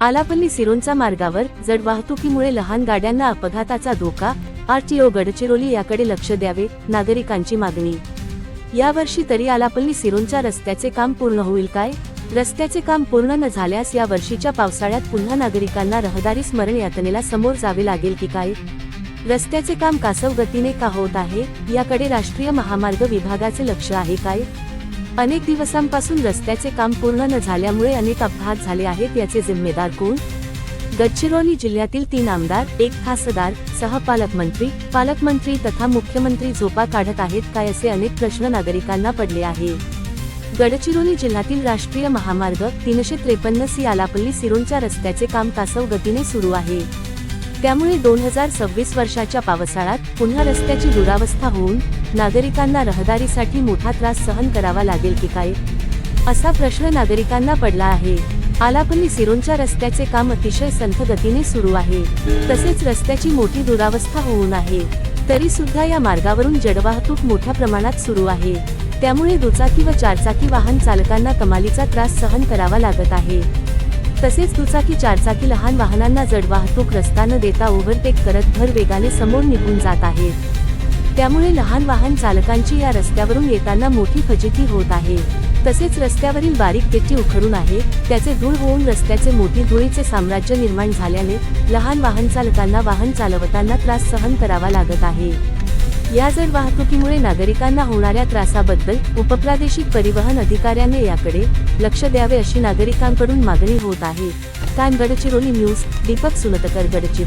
आलापल्ली सिरोंचा मार्गावर जड वाहतुकीमुळे लहान गाड्यांना अपघाताचा धोका, आरटीओ गडचिरोली याकडे लक्ष द्यावे, नागरिकांची मागणी। यावर्षी तरी आलापल्ली सिरोंचा रस्त्याचे काम पूर्ण होईल काय? रस्त्याचे काम पूर्ण न झाल्यास या वर्षीच्या पावसाळ्यात पुन्हा नागरिकांना रहदारी स्मरण यातनेला समोर जावे लागेल की काय? रस्त्याचे काम कासव गतीने का होत आहे, याकडे राष्ट्रीय महामार्ग विभागाचे लक्ष आहे काय? अनेक दिवसांपासून रस्त्याचे काम पूर्ण न झाल्यामुळे अनेक अपघात झाले आहेत, याचे जिम्मेदार कोण? गडचिरोली जिल्ह्यातील 3 आमदार, 1 खासदार सह पालकमंत्री तथा मुख्यमंत्री झोपा काढत आहेत काय, असे अनेक प्रश्न नागरिकांना पडले आहे। गडचिरोली जिल्ह्यातील राष्ट्रीय महामार्ग 353C आलापल्ली सिरोंचा रस्त्याचे काम कासव गतीने सुरू आहे। त्यामुळे 2026 वर्षाच्या पावसाळ्यात पुन्हा रस्त्याची दुरावस्था होऊन नागरिकांना रहदारीसाठी मोठा त्रास सहन करावा लागेल की काय, असा प्रश्न नागरिकांना पडला आहे। आलापल्ली सिरोंच्या रस्त्याचे काम अतिशय संथ गतीने सुरू आहे, तसेच रस्त्याची मोठी दुरावस्था होऊन आहे, तरी सुद्धा या मार्गावरून जडवाहतूक मोठ्या प्रमाणात सुरू आहे। त्यामुळे दुचाकी व चारचाकी वाहन चालकांना कमालीचा त्रास सहन करावा लागत आहे। तसेच दुचाकी चारचाकी लहान वाहनांना जड वाहतूक रस्ता न देता ओव्हरटेक करत भर वेगाने समोर निघून जात आहेत। त्यामुळे लहान वाहन चालकांची या रस्त्यावरून येताना मोठी फजिती होत आहे। तसेच रस्त्यावरील बारीक केट्टी उखरून आहे, त्याचे धूळ होऊन रस्त्याचे मोठी धुळीचे साम्राज्य निर्माण झाल्याने लहान वाहन चालकांना वाहन चालवताना त्रास सहन करावा लागत आहे। या जड वाहतुकीमुळे नागरिकांना होणाऱ्या त्रासाबद्दल उपप्रादेशिक परिवहन अधिकाऱ्यांनी याकडे लक्ष द्यावे, अशी नागरिकांकडून मागणी होत आहे। गडचिरोली न्यूज, दीपक सुनतकर, गडचिरोली।